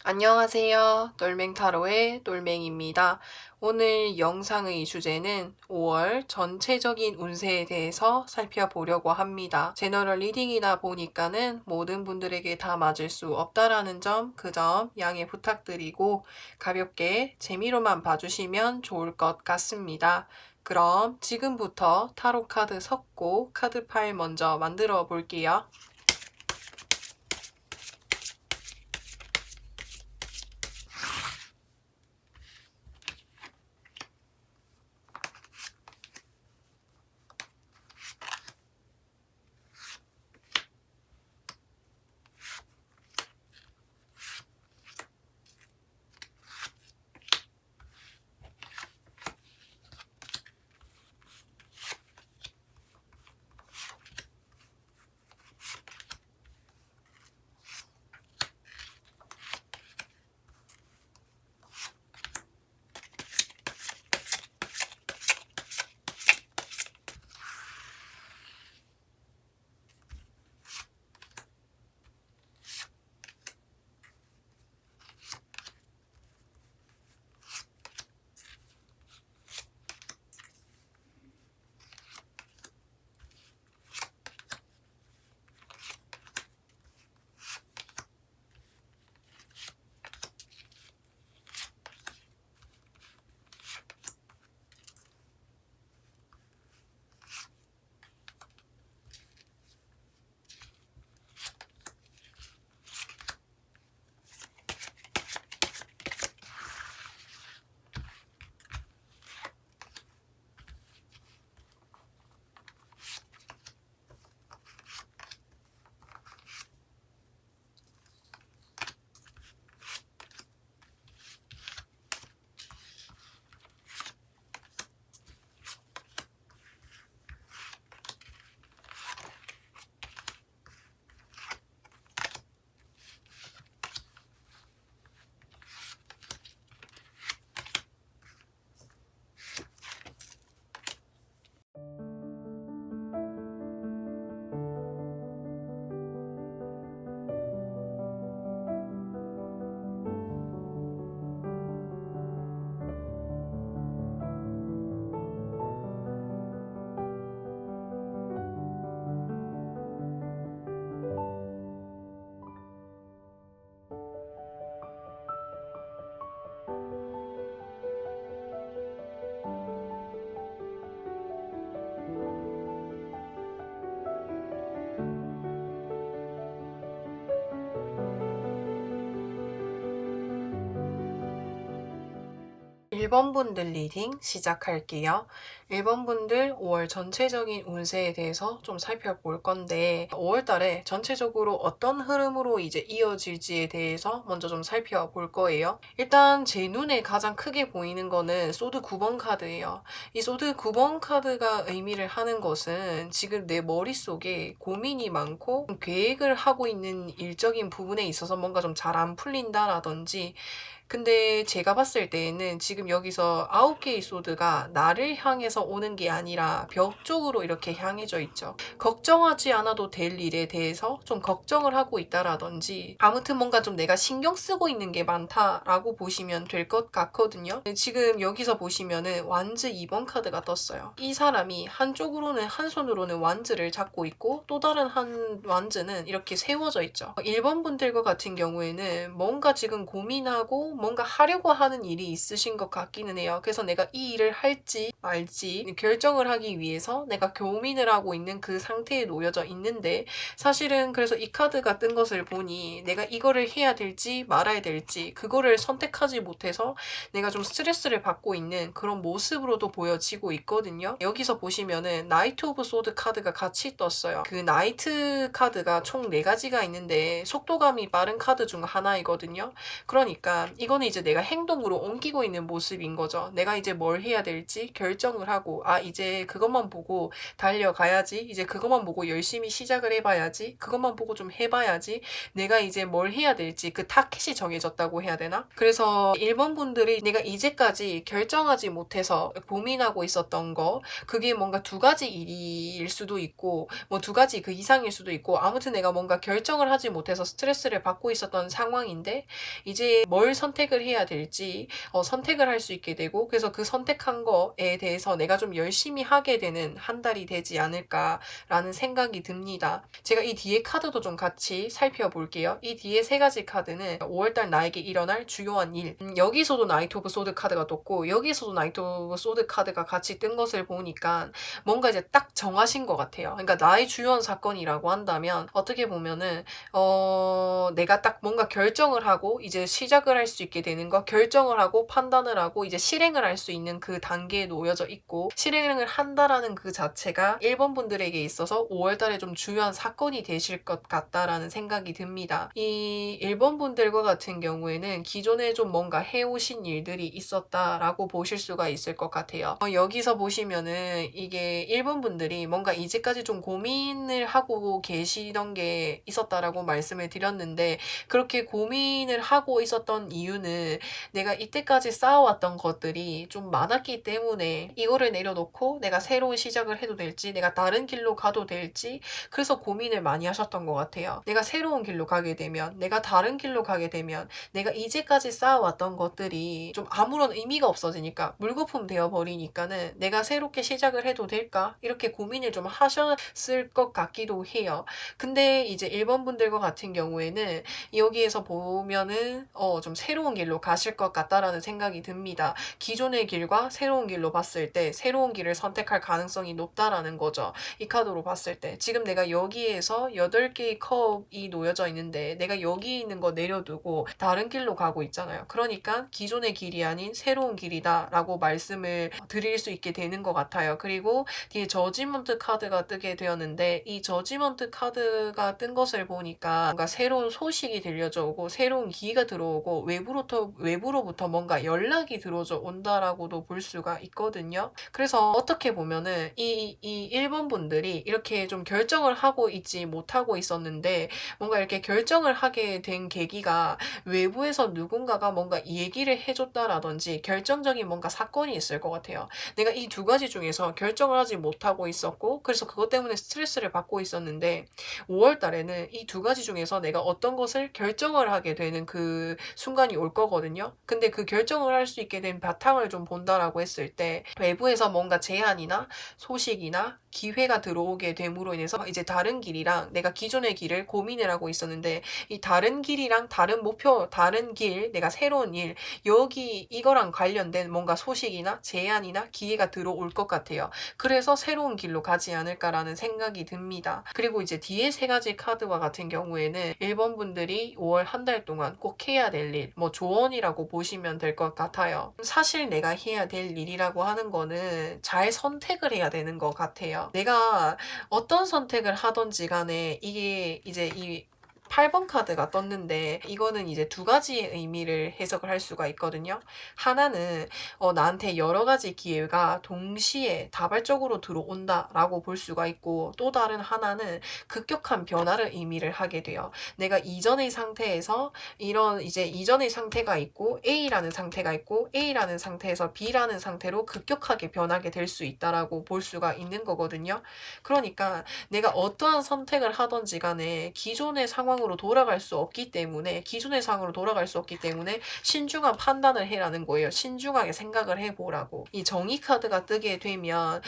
안녕하세요. 똘맹타로의 똘맹입니다. 오늘 영상의 주제는 5월 전체적인 운세에 대해서 살펴보려고 합니다. 제너럴 리딩이다 보니까는 모든 분들에게 다 맞을 수 없다라는 점, 그 점 양해 부탁드리고 가볍게 재미로만 봐주시면 좋을 것 같습니다. 그럼 지금부터 타로 카드 섞고 카드 파일 먼저 만들어 볼게요. 1번 분들 리딩 시작할게요. 1번 분들 5월 전체적인 운세에 대해서 좀 살펴볼 건데 5월 달에 전체적으로 어떤 흐름으로 이제 이어질지에 대해서 먼저 좀 살펴볼 거예요. 일단 제 눈에 가장 크게 보이는 거는 소드 9번 카드예요. 이 소드 9번 카드가 의미를 하는 것은 지금 내 머릿속에 고민이 많고 계획을 하고 있는 일적인 부분에 있어서 뭔가 좀 잘 안 풀린다라든지, 근데 제가 봤을 때에는 지금 여기서 9개의 소드가 나를 향해서 오는 게 아니라 벽 쪽으로 이렇게 향해져 있죠. 걱정하지 않아도 될 일에 대해서 좀 걱정을 하고 있다라든지, 아무튼 뭔가 좀 내가 신경 쓰고 있는 게 많다라고 보시면 될 것 같거든요. 지금 여기서 보시면은 완즈 2번 카드가 떴어요. 이 사람이 한쪽으로는, 한 손으로는 완즈를 잡고 있고 또 다른 한 완즈는 이렇게 세워져 있죠. 1번 분들과 같은 경우에는 뭔가 지금 고민하고 뭔가 하려고 하는 일이 있으신 것 같기는 해요. 그래서 내가 이 일을 할지 말지 결정을 하기 위해서 내가 고민을 하고 있는 그 상태에 놓여져 있는데, 사실은 그래서 이 카드가 뜬 것을 보니 내가 이거를 해야 될지 말아야 될지 그거를 선택하지 못해서 내가 좀 스트레스를 받고 있는 그런 모습으로도 보여지고 있거든요. 여기서 보시면은 나이트 오브 소드 카드가 같이 떴어요. 그 나이트 카드가 총 4가지가 있는데 속도감이 빠른 카드 중 하나이거든요. 그러니까 이거는 이제 내가 행동으로 옮기고 있는 모습인 거죠. 내가 이제 뭘 해야 될지 결정을 하고, 아, 이제 그것만 보고 달려가야지. 이제 그것만 보고 열심히 시작을 해봐야지. 그것만 보고 좀 해봐야지. 내가 이제 뭘 해야 될지 그 타켓이 정해졌다고 해야 되나? 그래서 일본 분들이 내가 이제까지 결정하지 못해서 고민하고 있었던 거, 그게 뭔가 두 가지 일일 수도 있고, 뭐 두 가지 그 이상일 수도 있고, 아무튼 내가 뭔가 결정을 하지 못해서 스트레스를 받고 있었던 상황인데, 이제 뭘 선택을 해야 될지 선택을 할 수 있게 되고, 그래서 그 선택한 거에 대해서 내가 좀 열심히 하게 되는 한 달이 되지 않을까라는 생각이 듭니다. 제가 이 뒤에 카드도 좀 같이 살펴볼게요. 이 뒤에 세 가지 카드는 5월달 나에게 일어날 주요한 일. 여기서도 나이트 오브 소드 카드가 떴고, 여기서도 나이트 오브 소드 카드가 같이 뜬 것을 보니까 뭔가 이제 딱 정하신 것 같아요. 그러니까 나의 주요한 사건이라고 한다면 어떻게 보면은 내가 딱 뭔가 결정을 하고 이제 시작을 할 수 있게 되는 거, 결정을 하고 판단을 하고 이제 실행을 할 수 있는 그 단계에 놓여져 있고, 실행을 한다라는 그 자체가 1번 분들에게 있어서 5월 달에 좀 중요한 사건이 되실 것 같다라는 생각이 듭니다. 이 1번 분들과 같은 경우에는 기존에 좀 뭔가 해오신 일들이 있었다라고 보실 수가 있을 것 같아요. 여기서 보시면은 이게 1번 분들이 뭔가 이제까지 좀 고민을 하고 계시던 게 있었다라고 말씀을 드렸는데, 그렇게 고민을 하고 있었던 이유는 내가 이때까지 쌓아왔던 것들이 좀 많았기 때문에 이거를 내려놓고 내가 새로운 시작을 해도 될지, 내가 다른 길로 가도 될지, 그래서 고민을 많이 하셨던 것 같아요. 내가 새로운 길로 가게 되면, 내가 다른 길로 가게 되면 내가 이제까지 쌓아왔던 것들이 좀 아무런 의미가 없어지니까, 물거품 되어버리니까는 내가 새롭게 시작을 해도 될까? 이렇게 고민을 좀 하셨을 것 같기도 해요. 근데 이제 1번 분들과 같은 경우에는 여기에서 보면은 좀 새로운 길로 가실 것 같다라는 생각이 듭니다. 기존의 길과 새로운 길로 봤을 때 새로운 길을 선택할 가능성이 높다라는 거죠. 이 카드로 봤을 때 지금 내가 여기에서 8개의 컵이 놓여져 있는데 내가 여기 있는 거 내려두고 다른 길로 가고 있잖아요. 그러니까 기존의 길이 아닌 새로운 길이다 라고 말씀을 드릴 수 있게 되는 것 같아요. 그리고 뒤에 저지먼트 카드가 뜨게 되었는데, 이 저지먼트 카드가 뜬 것을 보니까 뭔가 새로운 소식이 들려져 오고 새로운 기회가 들어오고 외부로부터 뭔가 연락이 들어져 온다라고도 볼 수가 있거든요. 그래서 어떻게 보면은 이 1번 분들이 이렇게 좀 결정을 하고 있지 못하고 있었는데, 뭔가 이렇게 결정을 하게 된 계기가 외부에서 누군가가 뭔가 얘기를 해줬다라든지 결정적인 뭔가 사건이 있을 것 같아요. 내가 이 두 가지 중에서 결정을 하지 못하고 있었고, 그래서 그것 때문에 스트레스를 받고 있었는데 5월 달에는 이 두 가지 중에서 내가 어떤 것을 결정을 하게 되는 그 순간이 올 거거든요. 근데 그 결정을 할 수 있게 된 바탕을 좀 본다라고 했을 때, 외부에서 뭔가 제안이나 소식이나 기회가 들어오게 됨으로 인해서 이제 다른 길이랑 내가 기존의 길을 고민을 하고 있었는데, 이 다른 길이랑 다른 목표, 다른 길, 내가 새로운 일, 여기 이거랑 관련된 뭔가 소식이나 제안이나 기회가 들어올 것 같아요. 그래서 새로운 길로 가지 않을까라는 생각이 듭니다. 그리고 이제 뒤에 세 가지 카드와 같은 경우에는 1번 분들이 5월 한 달 동안 꼭 해야 될 일, 뭐 조언이라고 보시면 될 것 같아요. 사실 내가 해야 될 일이라고 하는 거는 잘 선택을 해야 되는 것 같아요. 내가 어떤 선택을 하던지 간에 이게 이제 이 8번 카드가 떴는데, 이거는 이제 두 가지의 의미를 해석을 할 수가 있거든요. 하나는 나한테 여러 가지 기회가 동시에 다발적으로 들어온다라고 볼 수가 있고, 또 다른 하나는 급격한 변화를 의미를 하게 돼요. 내가 이전의 상태에서 이런 이제 이전의 상태가 있고 A라는 상태가 있고, A라는 상태에서 B라는 상태로 급격하게 변하게 될 수 있다라고 볼 수가 있는 거거든요. 그러니까 내가 어떠한 선택을 하던지 간에 기존의 상황으로 돌아갈 수 없기 때문에, 기존의 상황으로 돌아갈 수 없기 때문에 신중한 판단을 해라는 거예요. 신중하게 생각을 해보라고. 이 정의 카드가 뜨게 되면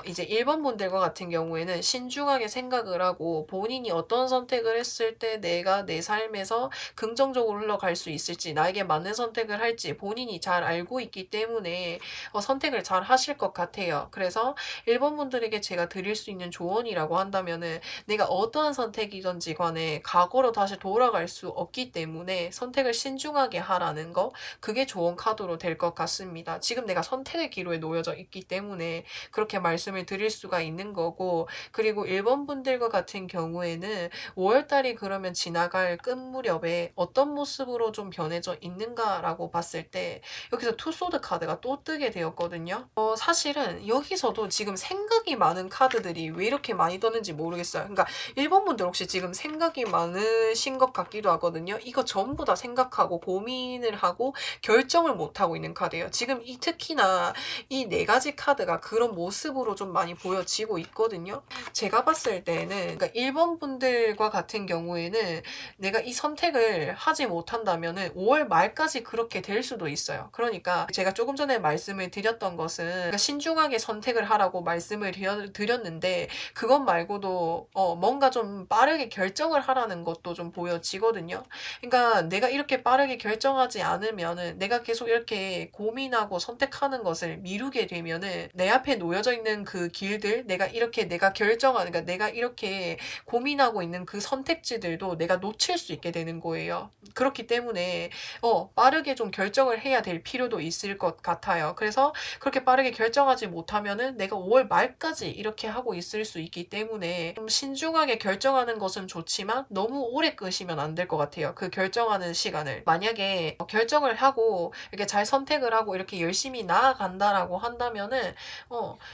이제 1번 분들과 같은 경우에는 신중하게 생각을 하고, 본인이 어떤 선택을 했을 때 내가 내 삶에서 긍정적으로 흘러갈 수 있을지, 나에게 맞는 선택을 할지 본인이 잘 알고 있기 때문에 선택을 잘 하실 것 같아요. 그래서 1번 분들에게 제가 드릴 수 있는 조언이라고 한다면은, 내가 어떠한 선택이든지 간에 때문에 과거로 다시 돌아갈 수 없기 때문에 선택을 신중하게 하라는 거, 그게 좋은 카드로 될 것 같습니다. 지금 내가 선택의 기로에 놓여져 있기 때문에 그렇게 말씀을 드릴 수가 있는 거고, 그리고 1번 분들과 같은 경우에는 5월 달이 그러면 지나갈 끝 무렵에 어떤 모습으로 좀 변해져 있는가라고 봤을 때 여기서 투소드 카드가 또 뜨게 되었거든요. 사실은 여기서도 지금 생각이 많은 카드들이 왜 이렇게 많이 떴는지 모르겠어요. 그러니까 1번 분들 혹시 지금 생각이 많으신 것 같기도 하거든요. 이거 전부 다 생각하고 고민을 하고 결정을 못 하고 있는 카드예요. 지금 특히나 이 네 가지 카드가 그런 모습으로 좀 많이 보여지고 있거든요. 제가 봤을 때는 그러니까 1번 분들과 같은 경우에는 내가 이 선택을 하지 못한다면은 5월 말까지 그렇게 될 수도 있어요. 그러니까 제가 조금 전에 말씀을 드렸던 것은 그러니까 신중하게 선택을 하라고 말씀을 드렸는데, 그것 말고도 뭔가 좀 빠르게 결정을 하라는 것도 좀 보여지거든요. 그러니까 내가 이렇게 빠르게 결정하지 않으면은, 내가 계속 이렇게 고민하고 선택하는 것을 미루게 되면은 내 앞에 놓여져 있는 그 길들, 내가 결정하는, 그러니까 내가 이렇게 고민하고 있는 그 선택지들도 내가 놓칠 수 있게 되는 거예요. 그렇기 때문에 빠르게 좀 결정을 해야 될 필요도 있을 것 같아요. 그래서 그렇게 빠르게 결정하지 못하면은 내가 5월 말까지 이렇게 하고 있을 수 있기 때문에 좀 신중하게 결정하는 것은 좋지만 너무 오래 끄시면 안 될 것 같아요. 그 결정하는 시간을. 만약에 결정을 하고 이렇게 잘 선택을 하고 이렇게 열심히 나아간다라고 한다면은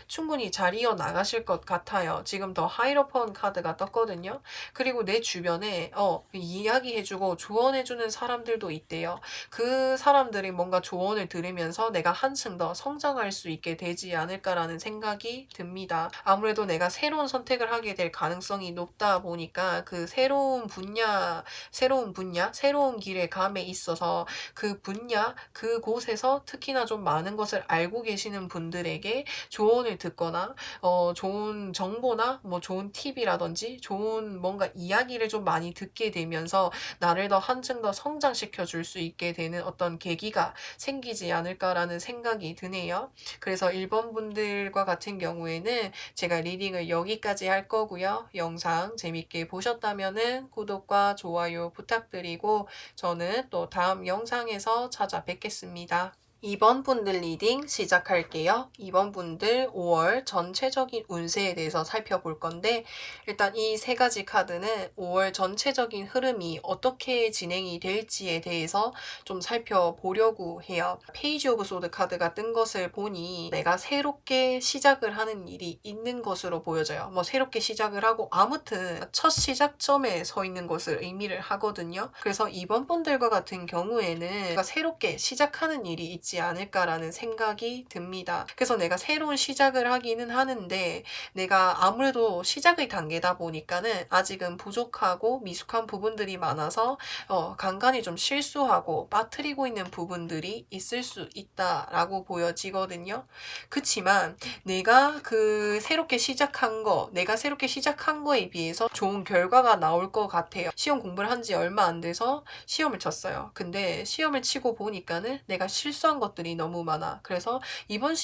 충분히 잘 이어 나가실 것 같아요. 지금 더 하이로폰 카드가 떴거든요. 그리고 내 주변에 이야기해주고 조언해주는 사람들도 있대요. 그 사람들이 뭔가 조언을 들으면서 내가 한층 더 성장할 수 있게 되지 않을까라는 생각이 듭니다. 아무래도 내가 새로운 선택을 하게 될 가능성이 높다 보니까 그 새로운 길의 감에 있어서 그 분야, 그곳에서 특히나 좀 많은 것을 알고 계시는 분들에게 조언을 듣거나 좋은 정보나 뭐 좋은 팁이라든지 좋은 뭔가 이야기를 좀 많이 듣게 되면서 나를 더 한층 더 성장시켜 줄 수 있게 되는 어떤 계기가 생기지 않을까라는 생각이 드네요. 그래서 1번 분들과 같은 경우에는 제가 리딩을 여기까지 할 거고요. 영상 재밌게 보셨다면은 구독과 좋아요 부탁드리고 저는 또 다음 영상에서 찾아뵙겠습니다. 2번 분들 리딩 시작할게요. 2번 분들 5월 전체적인 운세에 대해서 살펴볼 건데, 일단 이 세 가지 카드는 5월 전체적인 흐름이 어떻게 진행이 될지에 대해서 좀 살펴보려고 해요. 페이지 오브 소드 카드가 뜬 것을 보니 내가 새롭게 시작을 하는 일이 있는 것으로 보여져요. 뭐 새롭게 시작을 하고 아무튼 첫 시작점에 서 있는 것을 의미를 하거든요. 그래서 2번 분들과 같은 경우에는 내가 새롭게 시작하는 일이 있지 않을까라는 생각이 듭니다. 그래서 내가 새로운 시작을 하기는 하는데 내가 아무래도 시작의 단계다 보니까는 아직은 부족하고 미숙한 부분들이 많아서 간간히 좀 실수하고 빠뜨리고 있는 부분들이 있을 수 있다라고 보여지거든요. 그치만 내가 새롭게 시작한 거에 비해서 좋은 결과가 나올 것 같아요. 시험 공부를 한 지 얼마 안 돼서 시험을 쳤어요. 근데 시험을 치고 보니까는 내가 실수한 것들이 너무 많아. 그래서 이번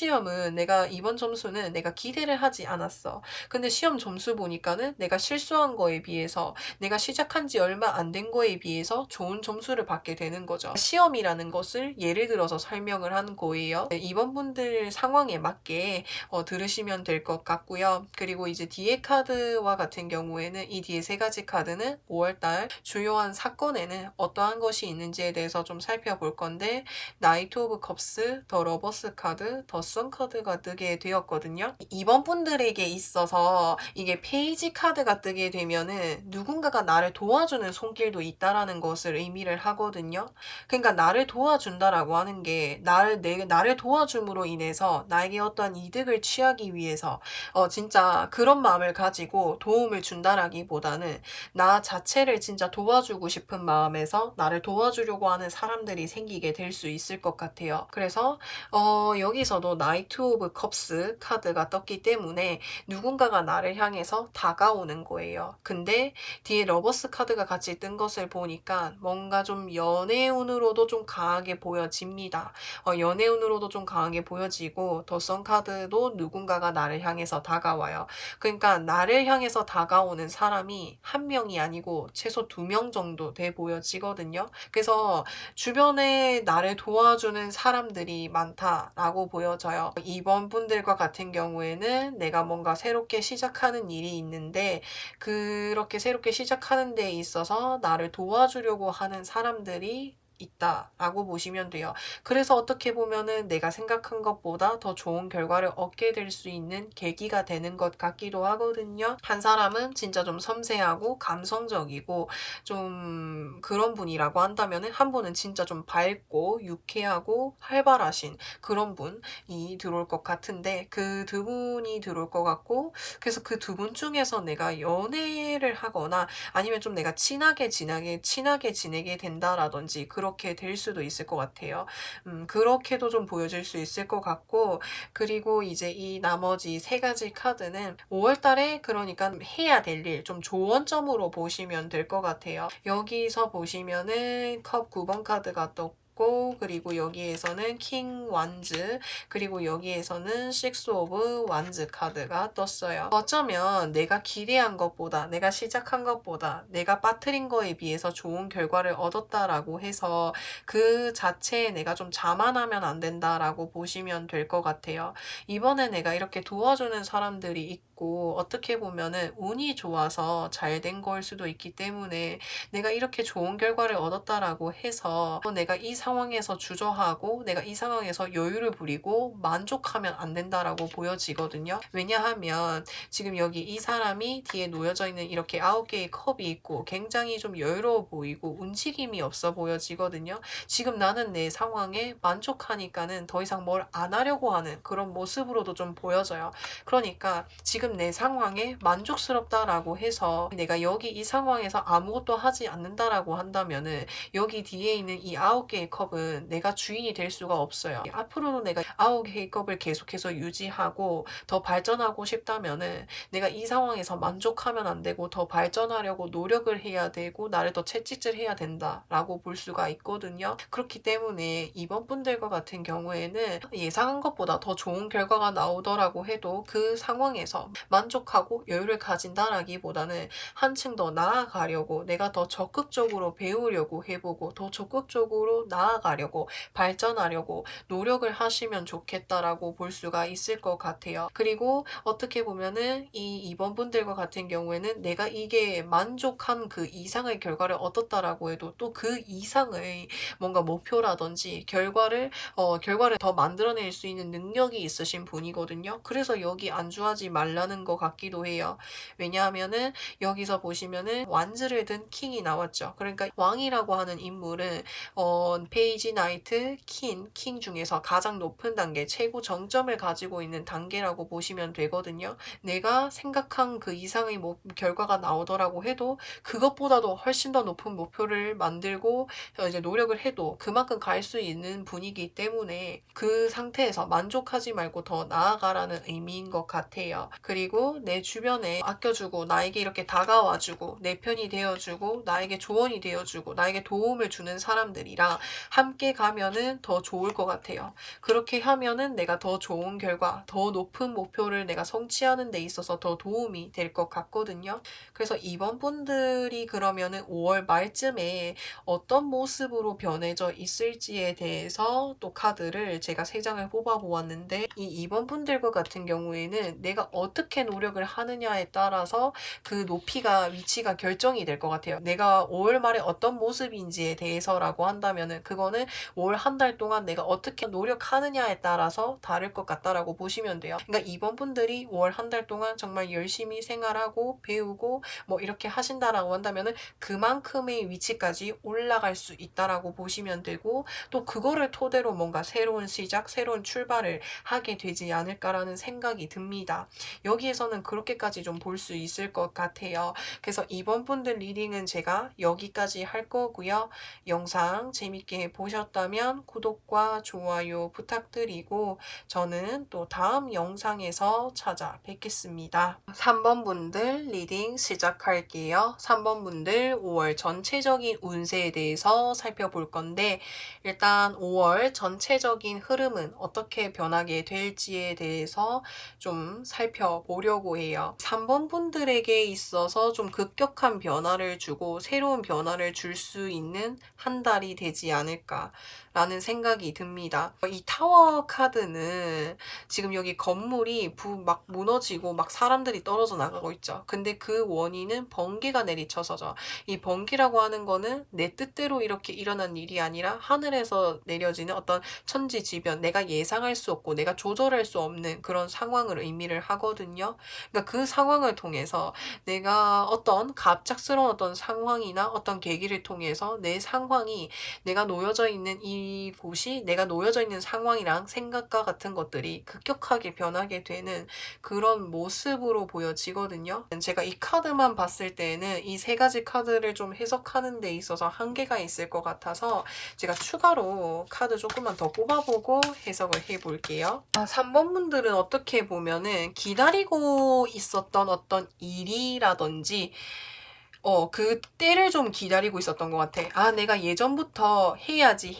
점수는 내가 기대를 하지 않았어. 근데 시험 점수 보니까는 내가 실수한 거에 비해서, 내가 시작한 지 얼마 안 된 거에 비해서 좋은 점수를 받게 되는 거죠. 시험이라는 것을 예를 들어서 설명을 한 거예요. 이번 분들 상황에 맞게 들으시면 될 것 같고요. 그리고 이제 뒤에 카드와 같은 경우에는 이 뒤에 세 가지 카드는 5월달 주요한 사건에는 어떠한 것이 있는지에 대해서 좀 살펴볼 건데, 나이트 오브 컵스, 더 러버스 카드, 더 선 카드가 뜨게 되었거든요. 이번 분들에게 있어서 이게 페이지 카드가 뜨게 되면은 누군가가 나를 도와주는 손길도 있다라는 것을 의미를 하거든요. 그러니까 나를 도와준다라고 하는 게 나를 도와줌으로 인해서 나에게 어떠한 이득을 취하기 위해서 진짜 그런 마음을 가지고 도움을 준다라기보다는 나 자체를 진짜 도와주고 싶은 마음에서 나를 도와주려고 하는 사람들이 생기게 될 수 있을 것 같아요. 있어요. 그래서 여기서도 나이트 오브 컵스 카드가 떴기 때문에 누군가가 나를 향해서 다가오는 거예요. 근데 뒤에 러버스 카드가 같이 뜬 것을 보니까 뭔가 좀 연애운으로도 좀 강하게 보여집니다. 연애운으로도 좀 강하게 보여지고 더선 카드도 누군가가 나를 향해서 다가와요. 그러니까 나를 향해서 다가오는 사람이 한 명이 아니고 최소 2명 정도 돼 보여지거든요. 그래서 주변에 나를 도와주는 사람들이 많다라고 보여져요. 이번 분들과 같은 경우에는 내가 뭔가 새롭게 시작하는 일이 있는데 그렇게 새롭게 시작하는 데 있어서 나를 도와주려고 하는 사람들이 있다라고 보시면 돼요. 그래서 어떻게 보면은 내가 생각한 것보다 더 좋은 결과를 얻게 될 수 있는 계기가 되는 것 같기도 하거든요. 한 사람은 진짜 좀 섬세하고 감성적이고 좀 그런 분이라고 한다면은 한 분은 진짜 좀 밝고 유쾌하고 활발하신 그런 분이 들어올 것 같은데 그 두 분이 들어올 것 같고 그래서 그 두 분 중에서 내가 연애를 하거나 아니면 좀 내가 친하게 지내게 된다라든지 그렇게 될 수도 있을 것 같아요. 그렇게도 좀 보여질 수 있을 것 같고 그리고 이제 이 나머지 세 가지 카드는 5월 달에 그러니까 해야 될 일 좀 조언점으로 보시면 될 것 같아요. 여기서 보시면은 컵 9번 카드가 떴고 그리고 여기에서는 킹 완즈 그리고 여기에서는 식스 오브 완즈 카드가 떴어요. 어쩌면 내가 기대한 것보다 내가 시작한 것보다 내가 빠뜨린 거에 비해서 좋은 결과를 얻었다라고 해서 그 자체에 내가 좀 자만하면 안 된다라고 보시면 될 것 같아요. 이번에 내가 이렇게 도와주는 사람들이 있고 어떻게 보면은 운이 좋아서 잘 된 걸 수도 있기 때문에 내가 이렇게 좋은 결과를 얻었다라고 해서 내가 이 상황에서 주저하고 내가 이 상황에서 여유를 부리고 만족하면 안 된다라고 보여지거든요. 왜냐하면 지금 여기 이 사람이 뒤에 놓여져 있는 이렇게 9개의 컵이 있고 굉장히 좀 여유로워 보이고 움직임이 없어 보여지거든요. 지금 나는 내 상황에 만족하니까는 더 이상 뭘 안 하려고 하는 그런 모습으로도 좀 보여져요. 그러니까 지금 내 상황에 만족스럽다라고 해서 내가 여기 이 상황에서 아무것도 하지 않는다라고 한다면은 여기 뒤에 있는 이 9개의 컵은 내가 주인이 될 수가 없어요. 앞으로도 내가 9개의 컵을 계속해서 유지하고 더 발전하고 싶다면은 내가 이 상황에서 만족하면 안 되고 더 발전하려고 노력을 해야 되고 나를 더 채찍질해야 된다라고 볼 수가 있거든요. 그렇기 때문에 이번 분들과 같은 경우에는 예상한 것보다 더 좋은 결과가 나오더라고 해도 그 상황에서 만족하고 여유를 가진다라기보다는 한층 더 나아가려고 내가 더 적극적으로 배우려고 해보고 더 적극적으로 나아가려고 발전하려고 노력을 하시면 좋겠다라고 볼 수가 있을 것 같아요. 그리고 어떻게 보면은 이 이번 분들과 같은 경우에는 내가 이게 만족한 그 이상의 결과를 얻었다라고 해도 또 그 이상의 뭔가 목표라든지 결과를 더 만들어낼 수 있는 능력이 있으신 분이거든요. 그래서 여기 안주하지 말라는 것 같기도 해요. 왜냐하면은 여기서 보시면은 완즈를 든 킹이 나왔죠. 그러니까 왕이라고 하는 인물은 페이지 나이트 킹 중에서 가장 높은 단계, 최고 정점을 가지고 있는 단계라고 보시면 되거든요. 내가 생각한 그 이상의 결과가 나오더라고 해도 그것보다도 훨씬 더 높은 목표를 만들고 이제 노력을 해도 그만큼 갈 수 있는 분이기 때문에 그 상태에서 만족하지 말고 더 나아가라는 의미인 것 같아요. 그리고 내 주변에 아껴주고 나에게 이렇게 다가와주고 내 편이 되어주고 나에게 조언이 되어주고 나에게 도움을 주는 사람들이랑 함께 가면은 더 좋을 것 같아요. 그렇게 하면은 내가 더 좋은 결과, 더 높은 목표를 내가 성취하는 데 있어서 더 도움이 될 것 같거든요. 그래서 이번 분들이 그러면은 5월 말쯤에 어떤 모습으로 변해져 있을지에 대해서 또 카드를 제가 3장을 뽑아 보았는데 이 이번 분들과 같은 경우에는 내가 어떻게 노력을 하느냐에 따라서 그 높이가 위치가 결정이 될 것 같아요. 내가 5월 말에 어떤 모습인지에 대해서라고 한다면은 그거는 5월 한 달 동안 내가 어떻게 노력하느냐에 따라서 다를 것 같다라고 보시면 돼요. 그러니까 이번 분들이 5월 한 달 동안 정말 열심히 생활하고 배우고 뭐 이렇게 하신다라고 한다면은 그만큼의 위치까지 올라갈 수 있다라고 보시면 되고 또 그거를 토대로 뭔가 새로운 시작, 새로운 출발을 하게 되지 않을까라는 생각이 듭니다. 여기에서는 그렇게까지 좀 볼 수 있을 것 같아요. 그래서 이번 분들 리딩은 제가 여기까지 할 거고요. 영상 재밌게 보셨 보셨다면 구독과 좋아요 부탁드리고 저는 또 다음 영상에서 찾아뵙겠습니다. 3번 분들 리딩 시작할게요. 3번 분들 5월 전체적인 운세에 대해서 살펴볼 건데 일단 5월 전체적인 흐름은 어떻게 변하게 될지에 대해서 좀 살펴보려고 해요. 3번 분들에게 있어서 좀 급격한 변화를 주고 새로운 변화를 줄 수 있는 한 달이 되지 않을까라는 생각이 듭니다. 이 타워 카드는 지금 여기 건물이 막 무너지고 막 사람들이 떨어져 나가고 있죠. 근데 그 원인은 번개가 내리쳐서죠. 이 번개라고 하는 거는 내 뜻대로 이렇게 일어난 일이 아니라 하늘에서 내려지는 어떤 천지지변, 내가 예상할 수 없고 내가 조절할 수 없는 그런 상황을 의미를 하거든요. 그러니까 그 상황을 통해서 내가 어떤 갑작스러운 어떤 상황이나 어떤 계기를 통해서 내 상황이 내가 놓여져 있는 이곳이 내가 놓여져 있는 상황이랑 생각과 같은 것들이 급격하게 변하게 되는 그런 모습으로 보여지거든요. 제가 이 카드만 봤을 때는 이 세 가지 카드를 좀 해석하는 데 있어서 한계가 있을 것 같아서 제가 추가로 카드 조금만 더 뽑아보고 해석을 해볼게요. 3번 분들은 어떻게 보면은 기다리고 있었던 어떤 일이라든지 그 때를 좀 기다리고 있었던 것 같아. 아, 내가 예전부터 해야지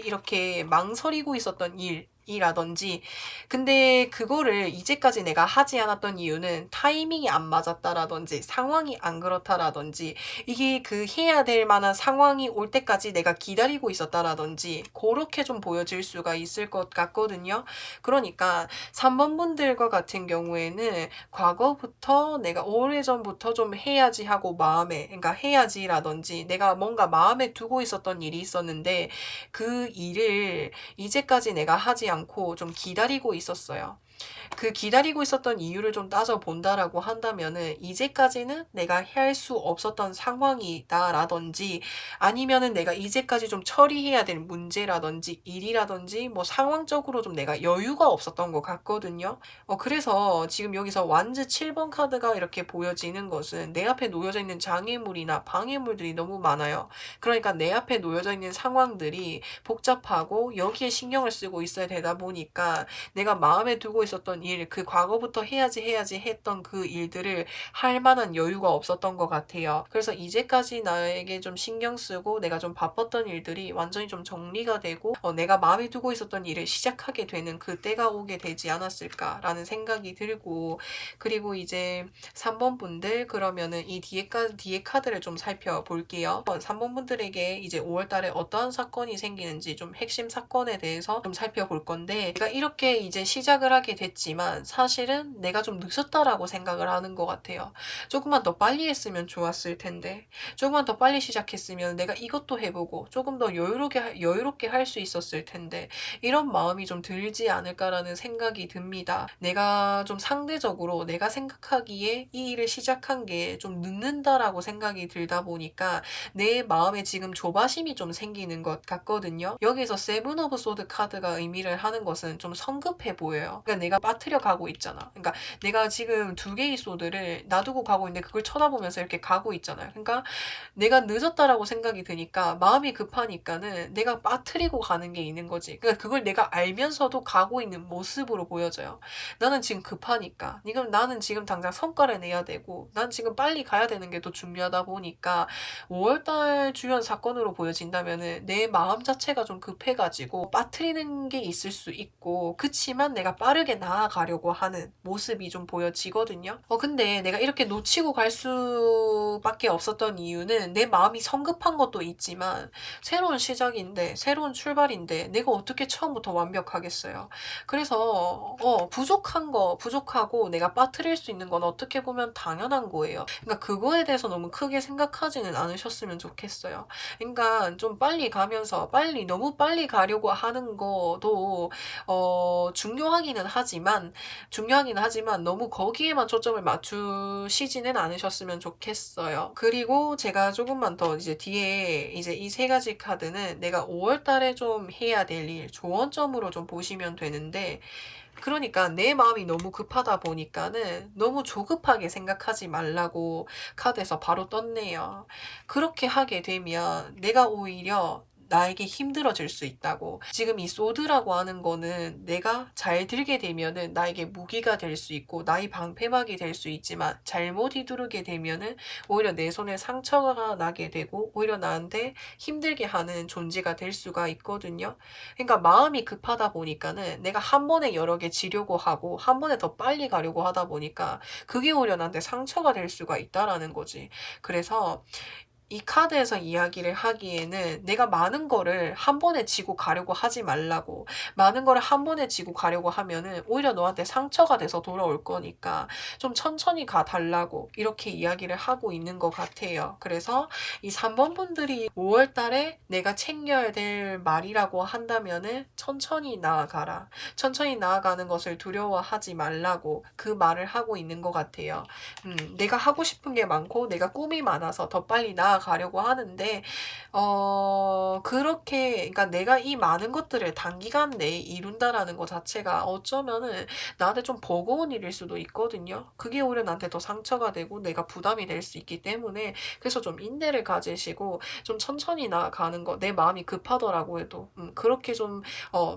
이렇게 망설이고 있었던 일이라든지 근데 그거를 이제까지 내가 하지 않았던 이유는 타이밍이 안 맞았다라든지 상황이 안 그렇다라든지 이게 그 해야 될 만한 상황이 올 때까지 내가 기다리고 있었다라든지 그렇게 좀 보여질 수가 있을 것 같거든요. 그러니까 3번 분들과 같은 경우에는 과거부터 내가 오래전부터 좀 해야지 하고 그러니까 해야지라든지 내가 뭔가 마음에 두고 있었던 일이 있었는데 그 일을 이제까지 내가 하지 않고 좀 기다리고 있었어요. 그 기다리고 있었던 이유를 좀 따져본다라고 한다면은 이제까지는 내가 할 수 없었던 상황이다라든지 아니면은 내가 이제까지 좀 처리해야 될 문제라든지 일이라든지 뭐 상황적으로 좀 내가 여유가 없었던 것 같거든요. 그래서 지금 여기서 완즈 7번 카드가 이렇게 보여지는 것은 내 앞에 놓여져 있는 장애물이나 방해물들이 너무 많아요. 그러니까 내 앞에 놓여져 있는 상황들이 복잡하고 여기에 신경을 쓰고 있어야 되다 보니까 내가 마음에 두고 있었던 일, 그 과거부터 해야지 했던 그 일들을 할 만한 여유가 없었던 것 같아요. 그래서 이제까지 나에게 좀 신경 쓰고 내가 좀 바빴던 일들이 완전히 좀 정리가 되고 내가 마음에 두고 있었던 일을 시작하게 되는 그 때가 오게 되지 않았을까라는 생각이 들고 그리고 이제 3번 분들 그러면은 이 뒤에 카드를 좀 살펴볼게요. 3번 분들에게 이제 5월 달에 어떠한 사건이 생기는지 좀 핵심 사건에 대해서 좀 살펴볼 건데 내가 이렇게 이제 시작을 하게 됐지만 사실은 내가 좀 늦었다라고 생각을 하는 것 같아요. 조금만 더 빨리 했으면 좋았을 텐데 조금만 더 빨리 시작했으면 내가 이것도 해보고 조금 더 여유롭게 할 수 있었을 텐데 이런 마음이 좀 들지 않을까라는 생각이 듭니다. 내가 좀 상대적으로 내가 생각하기에 이 일을 시작한 게 좀 늦는다라고 생각이 들다 보니까 내 마음에 지금 조바심이 좀 생기는 것 같거든요. 여기서 세븐 오브 소드 카드가 의미를 하는 것은 좀 성급해 보여요. 그러니까 내가 빠뜨려 가고 있잖아. 그러니까 내가 지금 두 개의 소드를 놔두고 가고 있는데 그걸 쳐다보면서 이렇게 가고 있잖아요. 그러니까 내가 늦었다라고 생각이 드니까 마음이 급하니까는 내가 빠뜨리고 가는 게 있는 거지. 그러니까 그걸 내가 알면서도 가고 있는 모습으로 보여져요. 나는 지금 급하니까. 나는 지금 당장 성과를 내야 되고 난 지금 빨리 가야 되는 게 더 중요하다 보니까 5월달 주변 사건으로 보여진다면은 내 마음 자체가 좀 급해가지고 빠뜨리는 게 있을 수 있고 그치만 내가 빠르게 나아가려고 하는 모습이 좀 보여지거든요. 근데 내가 이렇게 놓치고 갈 수밖에 없었던 이유는 내 마음이 성급한 것도 있지만 새로운 시작인데 새로운 출발인데 내가 어떻게 처음부터 완벽하겠어요. 그래서 부족하고 내가 빠뜨릴 수 있는 건 어떻게 보면 당연한 거예요. 그러니까 그거에 대해서 너무 크게 생각하지는 않으셨으면 좋겠어요. 그러니까 좀 빨리 가면서 너무 빨리 가려고 하는 것도 중요하기는 하지만 너무 거기에만 초점을 맞추시지는 않으셨으면 좋겠어요. 그리고 제가 조금만 더 이제 뒤에 이제 이 세 가지 카드는 내가 5월 달에 좀 해야 될 일, 조언점으로 좀 보시면 되는데 그러니까 내 마음이 너무 급하다 보니까는 너무 조급하게 생각하지 말라고 카드에서 바로 떴네요. 그렇게 하게 되면 내가 오히려 나에게 힘들어질 수 있다고. 지금 이 소드라고 하는 거는 내가 잘 들게 되면은 나에게 무기가 될 수 있고 나의 방패막이 될 수 있지만 잘못 휘두르게 되면은 오히려 내 손에 상처가 나게 되고 오히려 나한테 힘들게 하는 존재가 될 수가 있거든요. 그러니까 마음이 급하다 보니까는 내가 한 번에 여러 개 지려고 하고 한 번에 더 빨리 가려고 하다 보니까 그게 오히려 나한테 상처가 될 수가 있다라는 거지. 그래서 이 카드에서 이야기를 하기에는 내가 많은 거를 한 번에 지고 가려고 하지 말라고. 많은 거를 한 번에 지고 가려고 하면은 오히려 너한테 상처가 돼서 돌아올 거니까 좀 천천히 가 달라고 이렇게 이야기를 하고 있는 것 같아요. 그래서 이 3번 분들이 5월 달에 내가 챙겨야 될 말이라고 한다면은 천천히 나아가라. 천천히 나아가는 것을 두려워하지 말라고 그 말을 하고 있는 것 같아요. 내가 하고 싶은 게 많고 내가 꿈이 많아서 더 빨리 나아가려고 하는데 그렇게 그러니까 내가 이 많은 것들을 단기간 내에 이룬다라는 것 자체가 어쩌면은 나한테 좀 버거운 일일 수도 있거든요. 그게 오히려 나한테 더 상처가 되고 내가 부담이 될 수 있기 때문에 그래서 좀 인내를 가지시고 좀 천천히 나아가는 거 내 마음이 급하더라고 해도 그렇게 좀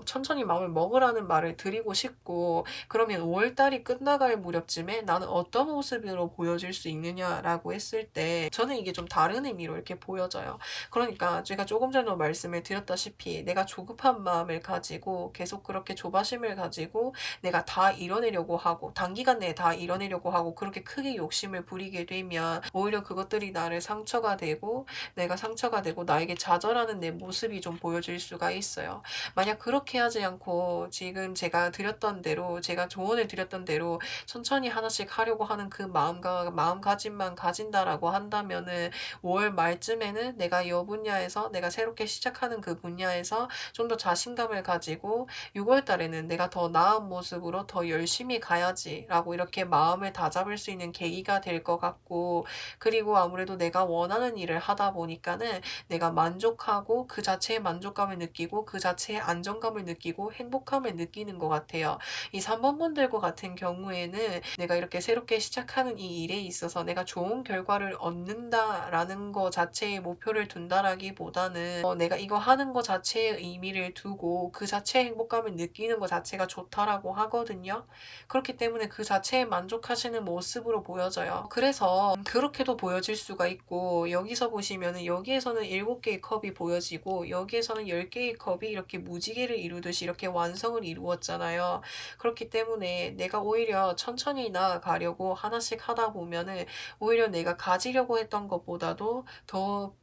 천천히 마음을 먹으라는 말을 드리고 싶고 그러면 5월 달이 끝나갈 무렵쯤에 나는 어떤 모습으로 보여질 수 있느냐라고 했을 때 저는 이게 좀 다른 의미로 이렇게 보여져요. 그러니까 제가 조금 전에 말씀을 드렸다시피 내가 조급한 마음을 가지고 계속 그렇게 조바심을 가지고 내가 다 이뤄내려고 하고 단기간 내에 다 이뤄내려고 하고 그렇게 크게 욕심을 부리게 되면 오히려 그것들이 나를 상처가 되고 내가 상처가 되고 나에게 좌절하는 내 모습이 좀 보여질 수가 있어요. 만약 그렇게 하지 않고 지금 제가 드렸던 대로 제가 조언을 드렸던 대로 천천히 하나씩 하려고 하는 그 마음가짐만 가진다라고 한다면은 5월 말쯤에는 내가 이 분야에서 내가 새롭게 시작하는 그 분야에서 좀 더 자신감을 가지고 6월 달에는 내가 더 나은 모습으로 더 열심히 가야지라고 이렇게 마음을 다잡을 수 있는 계기가 될 것 같고 그리고 아무래도 내가 원하는 일을 하다 보니까는 내가 만족하고 그 자체의 만족감을 느끼고 그 자체의 안정감을 느끼고 행복함을 느끼는 것 같아요. 이 3번 분들과 같은 경우에는 내가 이렇게 새롭게 시작하는 이 일에 있어서 내가 좋은 결과를 얻는다라는 거 자체의 목표를 둔다라기보다는 내가 이거 하는 거 자체의 의미를 두고 그 자체의 행복감을 느끼는 것 자체가 좋다라고 하거든요. 그렇기 때문에 그 자체에 만족하시는 모습으로 보여져요. 그래서 그렇게도 보여질 수가 있고 여기서 보시면은 여기에서는 7개의 컵이 보여지고 여기에서는 10개의 컵이 이렇게 무지개를 이루듯이 이렇게 완성을 이루었잖아요. 그렇기 때문에 내가 오히려 천천히 나아가려고 하나씩 하다 보면은 오히려 내가 가지려고 했던 것보다도 더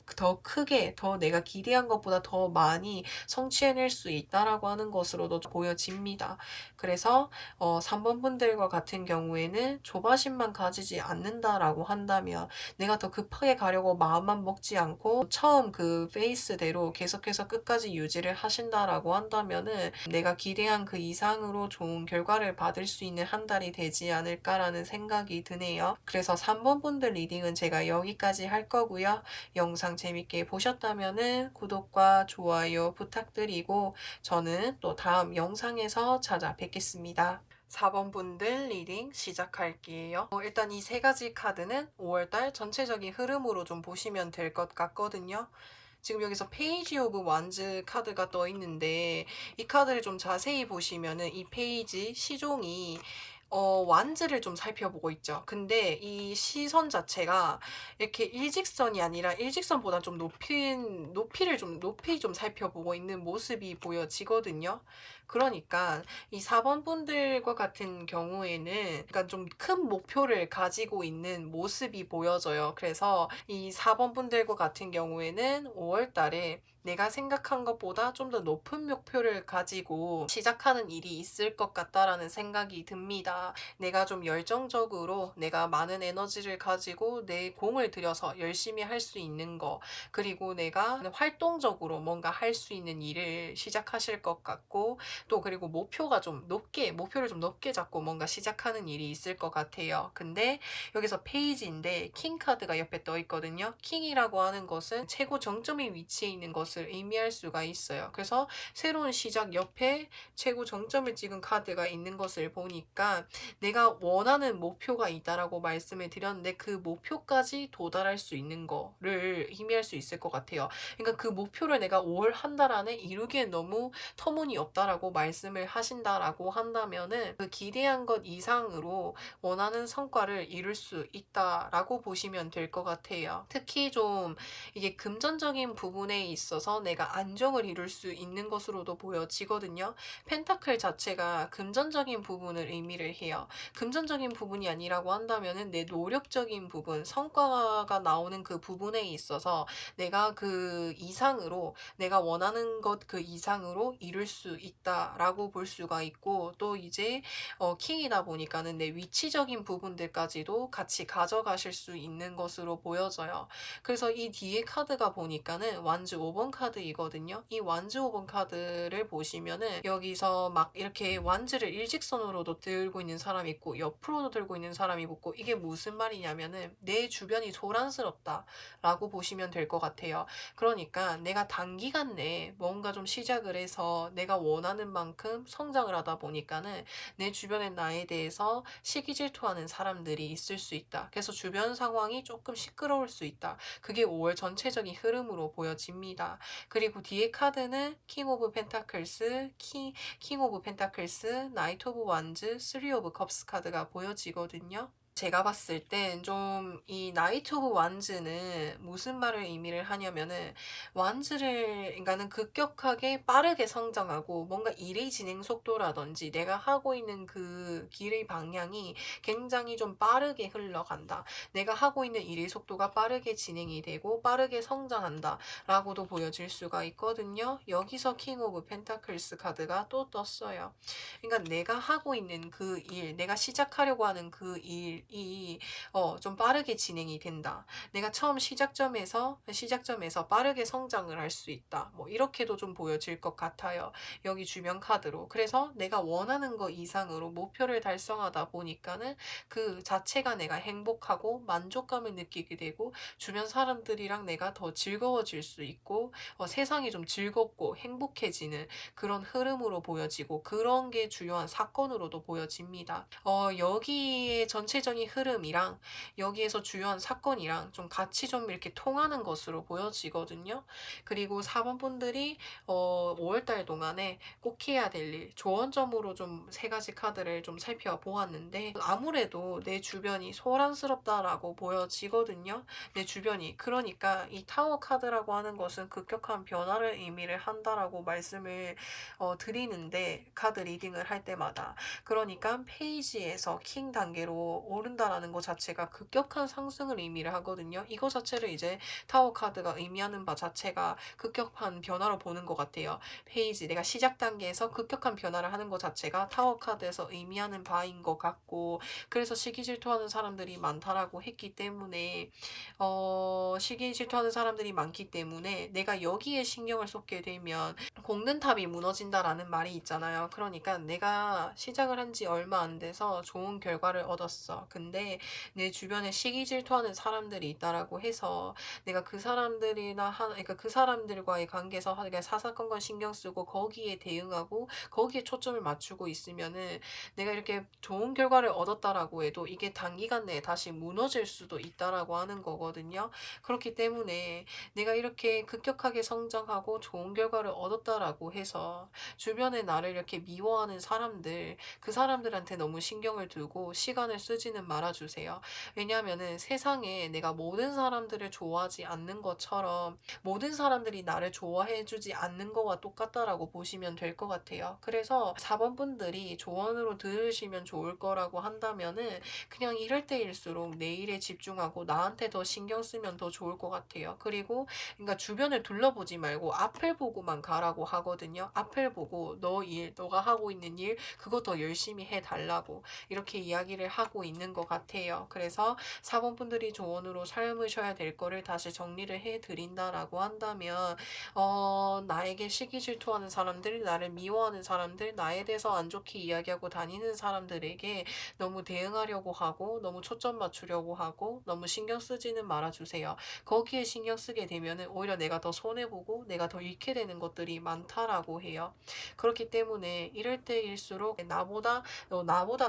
크게, 더 내가 기대한 것보다 더 많이 성취해낼 수 있다라고 하는 것으로도 보여집니다. 그래서 3번 분들과 같은 경우에는 조바심만 가지지 않는다라고 한다면 내가 더 급하게 가려고 마음만 먹지 않고 처음 그 페이스대로 계속해서 끝까지 유지를 하신다라고 한다면은 내가 기대한 그 이상으로 좋은 결과를 받을 수 있는 한 달이 되지 않을까라는 생각이 드네요. 그래서 3번 분들 리딩은 제가 여기까지 할 거고요. 영상 재밌게 보셨다면은 구독과 좋아요 부탁드리고 저는 또 다음 영상에서 찾아뵙겠습니다. 4번 분들 리딩 시작할게요. 일단 이 세 가지 카드는 5월달 전체적인 흐름으로 좀 보시면 될 것 같거든요. 지금 여기서 페이지 오브 완즈 카드가 떠 있는데 이 카드를 좀 자세히 보시면은 이 페이지 시종이 완즈를 좀 살펴보고 있죠. 근데 이 시선 자체가 이렇게 일직선이 아니라 일직선보다 좀 높이 좀 살펴보고 있는 모습이 보여지거든요. 그러니까 이 4번 분들과 같은 경우에는 그러니까 좀 큰 목표를 가지고 있는 모습이 보여져요. 그래서 이 4번 분들과 같은 경우에는 5월 달에 내가 생각한 것보다 좀 더 높은 목표를 가지고 시작하는 일이 있을 것 같다라는 생각이 듭니다. 내가 좀 열정적으로 내가 많은 에너지를 가지고 내 공을 들여서 열심히 할 수 있는 거 그리고 내가 활동적으로 뭔가 할 수 있는 일을 시작하실 것 같고 또 그리고 목표를 좀 높게 잡고 뭔가 시작하는 일이 있을 것 같아요. 근데 여기서 페이지인데 킹 카드가 옆에 떠 있거든요. 킹이라고 하는 것은 최고 정점에 위치해 있는 것을 것을 의미할 수가 있어요. 그래서 새로운 시작 옆에 최고 정점을 찍은 카드가 있는 것을 보니까 내가 원하는 목표가 있다라고 말씀을 드렸는데 그 목표까지 도달할 수 있는 거를 의미할 수 있을 것 같아요. 그러니까 그 목표를 내가 5월 한 달 안에 이루기엔 너무 터무니없다라고 말씀을 하신다라고 한다면은 그 기대한 것 이상으로 원하는 성과를 이룰 수 있다라고 보시면 될 것 같아요. 특히 좀 이게 금전적인 부분에 있어서 내가 안정을 이룰 수 있는 것으로도 보여지거든요. 펜타클 자체가 금전적인 부분을 의미를 해요. 금전적인 부분이 아니라고 한다면은 내 노력적인 부분, 성과가 나오는 그 부분에 있어서 내가 그 이상으로 내가 원하는 것 그 이상으로 이룰 수 있다라고 볼 수가 있고 또 이제 킹이다 보니까는 내 위치적인 부분들까지도 같이 가져가실 수 있는 것으로 보여져요. 그래서 이 뒤에 카드가 보니까는 완즈 5번 카드이거든요. 이 완즈 5번 카드를 보시면은 여기서 막 이렇게 완즈를 일직선으로도 들고 있는 사람이 있고 옆으로도 들고 있는 사람이 있고 이게 무슨 말이냐면은 내 주변이 소란스럽다라고 보시면 될 것 같아요. 그러니까 내가 단기간 내에 뭔가 좀 시작을 해서 내가 원하는 만큼 성장을 하다 보니까는 내 주변에 나에 대해서 시기 질투하는 사람들이 있을 수 있다. 그래서 주변 상황이 조금 시끄러울 수 있다. 그게 5월 전체적인 흐름으로 보여집니다. 그리고 뒤에 카드는 킹 오브 펜타클스, 킹 오브 펜타클스, 나이트 오브 완즈, 쓰리 오브 컵스 카드가 보여지거든요. 제가 봤을 땐 좀 이 나이트 오브 완즈는 무슨 말을 의미를 하냐면은 완즈를 그러니까는 급격하게 빠르게 성장하고 뭔가 일의 진행 속도라든지 내가 하고 있는 그 길의 방향이 굉장히 좀 빠르게 흘러간다. 내가 하고 있는 일의 속도가 빠르게 진행이 되고 빠르게 성장한다라고도 보여질 수가 있거든요. 여기서 킹 오브 펜타클스 카드가 또 떴어요. 그러니까 내가 하고 있는 그 일, 내가 시작하려고 하는 그 일이 좀 빠르게 진행이 된다. 내가 처음 시작점에서 빠르게 성장을 할 수 있다. 뭐 이렇게도 좀 보여질 것 같아요. 여기 주변 카드로. 그래서 내가 원하는 거 이상으로 목표를 달성하다 보니까는 그 자체가 내가 행복하고 만족감을 느끼게 되고 주변 사람들이랑 내가 더 즐거워질 수 있고 세상이 좀 즐겁고 행복해지는 그런 흐름으로 보여지고 그런 게 주요한 사건으로도 보여집니다. 여기에 전체적인 흐름이랑 여기에서 주요한 사건이랑 좀 같이 좀 이렇게 통하는 것으로 보여지거든요. 그리고 4번 분들이 5월달 동안에 꼭 해야 될 일, 조언점으로 좀 세 가지 카드를 좀 살펴보았는데 아무래도 내 주변이 소란스럽다라고 보여지거든요. 내 주변이. 그러니까 이 타워 카드라고 하는 것은 급격한 변화를 의미를 한다라고 말씀을 드리는데 카드 리딩을 할 때마다 그러니까 페이지에서 킹 단계로 오른다라는 것 자체가 급격한 상승을 의미를 하거든요. 이거 자체를 이제 타워 카드가 의미하는 바 자체가 급격한 변화로 보는 것 같아요. 페이지 내가 시작 단계에서 급격한 변화를 하는 것 자체가 타워 카드에서 의미하는 바인 것 같고 그래서 시기 질투하는 사람들이 많다라고 했기 때문에 시기 질투하는 사람들이 많기 때문에 내가 여기에 신경을 쏟게 되면 공든탑이 무너진다라는 말이 있잖아요. 그러니까 내가 시작을 한 지 얼마 안 돼서 좋은 결과를 얻었어. 근데 내 주변에 시기 질투하는 사람들이 있다라고 해서 내가 그 사람들이나 그러니까 그 사람들과의 관계에서 그러니까 사사건건 신경 쓰고 거기에 대응하고 거기에 초점을 맞추고 있으면은 내가 이렇게 좋은 결과를 얻었다라고 해도 이게 단기간 내에 다시 무너질 수도 있다라고 하는 거거든요. 그렇기 때문에 내가 이렇게 급격하게 성장하고 좋은 결과를 얻었다라고 해서 주변에 나를 이렇게 미워하는 사람들, 그 사람들한테 너무 신경을 두고 시간을 쓰지는 말아주세요. 왜냐하면은 세상에 내가 모든 사람들을 좋아하지 않는 것처럼 모든 사람들이 나를 좋아해주지 않는 거와 똑같다라고 보시면 될 것 같아요. 그래서 4번 분들이 조언으로 들으시면 좋을 거라고 한다면은 그냥 이럴 때일수록 내 일에 집중하고 나한테 더 신경 쓰면 더 좋을 것 같아요. 그리고 그러니까 주변을 둘러보지 말고 앞을 보고만 가라고 하거든요. 앞을 보고 너가 하고 있는 일 그거 더 열심히 해달라고 이렇게 이야기를 하고 있는 있는 것 같아요. 그래서 4번 분들이 조언으로 삶으셔야 될 거를 다시 정리를 해 드린다라고 한다면 나에게 시기 질투하는 사람들, 나를 미워하는 사람들, 나에 대해서 안 좋게 이야기하고 다니는 사람들에게 너무 대응하려고 하고 너무 초점 맞추려고 하고 너무 신경 쓰지는 말아 주세요. 거기에 신경 쓰게 되면은 오히려 내가 더 손해 보고 내가 더 잃게 되는 것들이 많다라고 해요. 그렇기 때문에 이럴 때일수록 나보다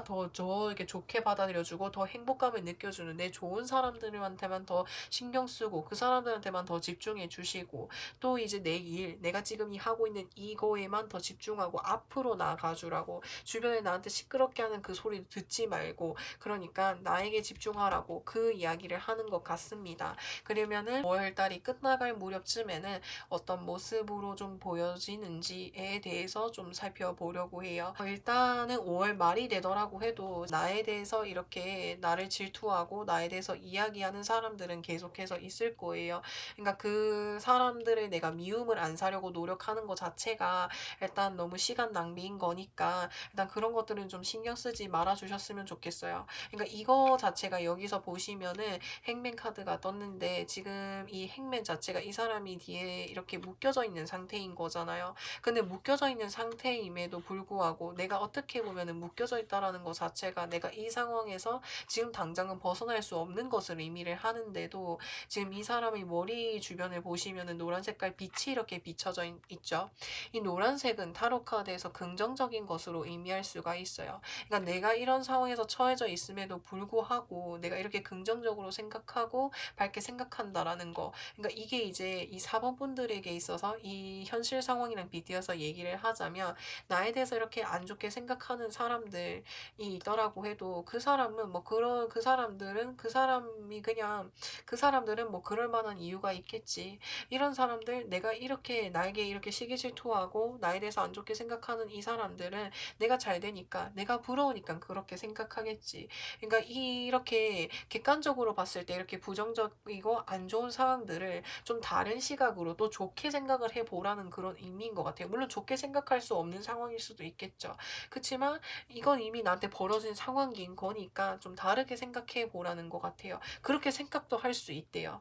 더 저에게 좋게 받아들여 주고 더 행복감을 느껴주는 내 좋은 사람들한테만 더 신경 쓰고 그 사람들한테만 더 집중해 주시고 또 이제 내 일, 내가 지금 하고 있는 이거에만 더 집중하고 앞으로 나아가 주라고 주변에 나한테 시끄럽게 하는 그 소리를 듣지 말고 그러니까 나에게 집중하라고 그 이야기를 하는 것 같습니다. 그러면은 5월 달이 끝나갈 무렵쯤에는 어떤 모습으로 좀 보여지는지에 대해서 좀 살펴보려고 해요. 일단은 5월 말이 되더라고 해도 나에 대해서 이렇게 나를 질투하고 나에 대해서 이야기하는 사람들은 계속해서 있을 거예요. 그러니까 그 사람들의 내가 미움을 안 사려고 노력하는 것 자체가 일단 너무 시간 낭비인 거니까 일단 그런 것들은 좀 신경 쓰지 말아 주셨으면 좋겠어요. 그러니까 이거 자체가 여기서 보시면은 행맨 카드가 떴는데 지금 이 행맨 자체가 이 사람이 뒤에 이렇게 묶여져 있는 상태인 거잖아요. 근데 묶여져 있는 상태임에도 불구하고 내가 어떻게 보면은 묶여져 있다라는 것 자체가 내가 이 상황에서 지금 당장은 벗어날 수 없는 것을 의미를 하는데도 지금 이 사람의 머리 주변을 보시면은 노란 색깔 빛이 이렇게 비춰져 있죠. 이 노란색은 타로 카드에서 긍정적인 것으로 의미할 수가 있어요. 그러니까 내가 이런 상황에서 처해져 있음에도 불구하고 내가 이렇게 긍정적으로 생각하고 밝게 생각한다라는 거. 그러니까 이게 이제 이 4번 분들에게 있어서 이 현실 상황이랑 비교해서 얘기를 하자면 나에 대해서 이렇게 안 좋게 생각하는 사람들이 있더라고 해도 그 사람은 뭐 그런 그 사람들은 그 사람이 그냥 그 사람들은 뭐 그럴 만한 이유가 있겠지. 이런 사람들 내가 이렇게 나에게 이렇게 시기 질투하고 나에 대해서 안 좋게 생각하는 이 사람들은 내가 잘 되니까 내가 부러우니까 그렇게 생각하겠지. 그러니까 이렇게 객관적으로 봤을 때 이렇게 부정적이고 안 좋은 상황들을 좀 다른 시각으로 또 좋게 생각을 해 보라는 그런 의미인 것 같아요. 물론 좋게 생각할 수 없는 상황일 수도 있겠죠. 그치만 이건 이미 나한테 벌어진 상황인 거니까 좀 다르게 생각해 보라는 것 같아요. 그렇게 생각도 할 수 있대요.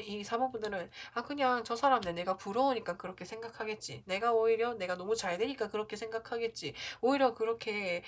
이 사모분들은 그냥 저 사람네 내가 부러우니까 그렇게 생각하겠지. 내가 오히려 내가 너무 잘 되니까 그렇게 생각하겠지. 오히려 그렇게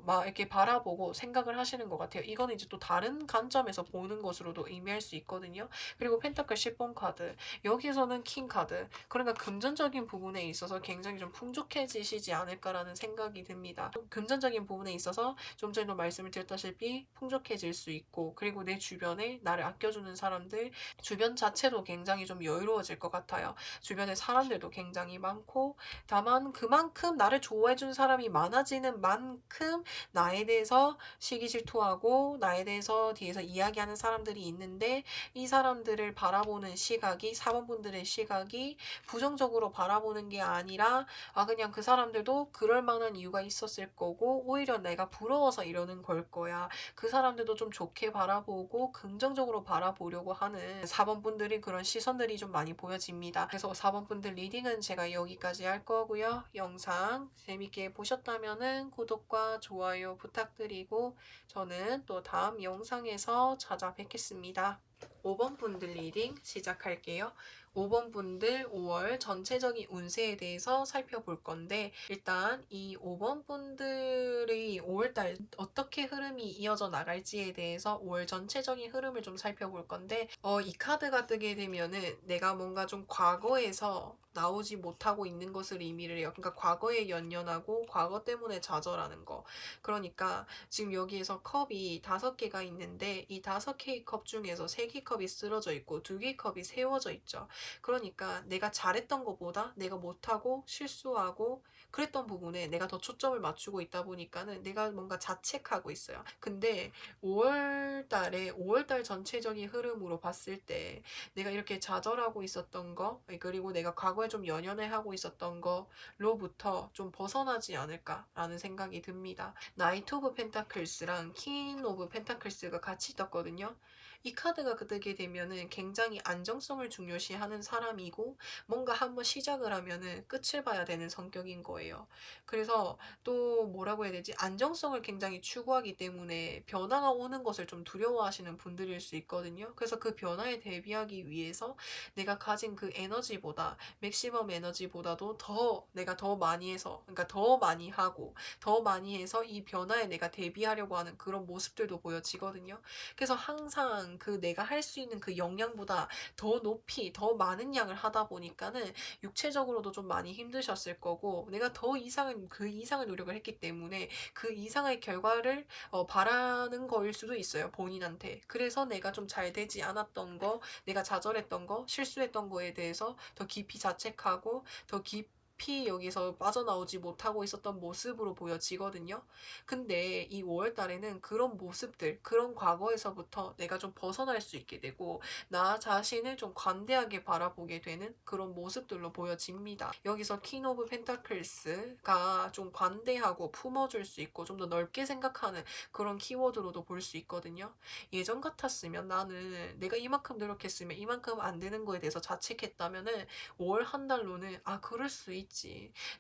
막 이렇게 바라보고 생각을 하시는 것 같아요. 이거는 이제 또 다른 관점에서 보는 것으로도 의미할 수 있거든요. 그리고 펜타클 10번 카드. 여기서는 킹 카드. 그러니까 금전적인 부분에 있어서 굉장히 좀 풍족해지시지 않을까라는 생각이 듭니다. 금전적인 부분에 있어서 좀 전에도 말씀을 드렸다시피 풍족해질 수 있고 그리고 내 주변에 나를 아껴주는 사람들 주변 자체도 굉장히 좀 여유로워질 것 같아요. 주변에 사람들도 굉장히 많고 다만 그만큼 나를 좋아해 준 사람이 많아지는 만큼 나에 대해서 시기 질투하고 나에 대해서 뒤에서 이야기하는 사람들이 있는데 이 사람들을 바라보는 시각이 4번 분들의 시각이 부정적으로 바라보는 게 아니라 그냥 그 사람들도 그럴 만한 이유가 있었을 거고 오히려 내가 부러워서 이러는 걸 거야. 그 사람들도 좀 좋게 바라보고 긍정적으로 바라보려고 하는 4번 분들이 그런 시선들이 좀 많이 보여집니다. 그래서 4번 분들 리딩은 제가 여기까지 할 거고요. 영상 재밌게 보셨다면은 구독과 좋아요 부탁드리고 저는 또 다음 영상에서 찾아뵙겠습니다. 5번 분들 리딩 시작할게요. 5번 분들 5월 전체적인 운세에 대해서 살펴볼 건데 일단 이 5번 분들의 5월달 어떻게 흐름이 이어져 나갈지에 대해서 5월 전체적인 흐름을 좀 살펴볼 건데 이 카드가 뜨게 되면은 내가 뭔가 좀 과거에서 나오지 못하고 있는 것을 의미를 해요. 그러니까 과거에 연연하고 과거 때문에 좌절하는 거. 그러니까 지금 여기에서 컵이 5개가 있는데 이 5개의 컵 중에서 3개 컵이 쓰러져 있고 2개 컵이 세워져 있죠. 그러니까 내가 잘했던 것보다 내가 못하고 실수하고 그랬던 부분에 내가 더 초점을 맞추고 있다 보니까는 내가 뭔가 자책하고 있어요. 근데 5월달 전체적인 흐름으로 봤을 때 내가 이렇게 좌절하고 있었던 거 그리고 내가 과거에 좀 연연해하고 있었던 거로부터 좀 벗어나지 않을까라는 생각이 듭니다. 나이트 오브 펜타클스랑 퀸 오브 펜타클스가 같이 떴거든요. 이 카드가 뜨게 되면은 굉장히 안정성을 중요시하는 사람이고 뭔가 한번 시작을 하면은 끝을 봐야 되는 성격인 거예요. 그래서 또 뭐라고 해야 되지? 안정성을 굉장히 추구하기 때문에 변화가 오는 것을 좀 두려워하시는 분들일 수 있거든요. 그래서 그 변화에 대비하기 위해서 내가 가진 그 에너지보다 맥시멈 에너지보다도 더 내가 더 많이 해서 그러니까 더 많이 하고 더 많이 해서 이 변화에 내가 대비하려고 하는 그런 모습들도 보여지거든요. 그래서 항상 그 내가 할 수 있는 그 역량보다 더 높이 더 많은 양을 하다 보니까는 육체적으로도 좀 많이 힘드셨을 거고 내가 더 이상은 그 이상의 노력을 했기 때문에 그 이상의 결과를 바라는 거일 수도 있어요, 본인한테. 그래서 내가 좀 잘 되지 않았던 거, 내가 좌절했던 거, 실수했던 거에 대해서 더 깊이 자책하고 더 깊이 여기서 빠져나오지 못하고 있었던 모습으로 보여지거든요. 근데 이 5월 달에는 그런 모습들, 그런 과거에서부터 내가 좀 벗어날 수 있게 되고 나 자신을 좀 관대하게 바라보게 되는 그런 모습들로 보여집니다. 여기서 퀸 오브 펜타클스가 좀 관대하고 품어줄 수 있고 좀 더 넓게 생각하는 그런 키워드로도 볼 수 있거든요. 예전 같았으면 나는 내가 이만큼 노력했으면 이만큼 안 되는 거에 대해서 자책했다면은 5월 한 달로는 아 그럴 수 있지.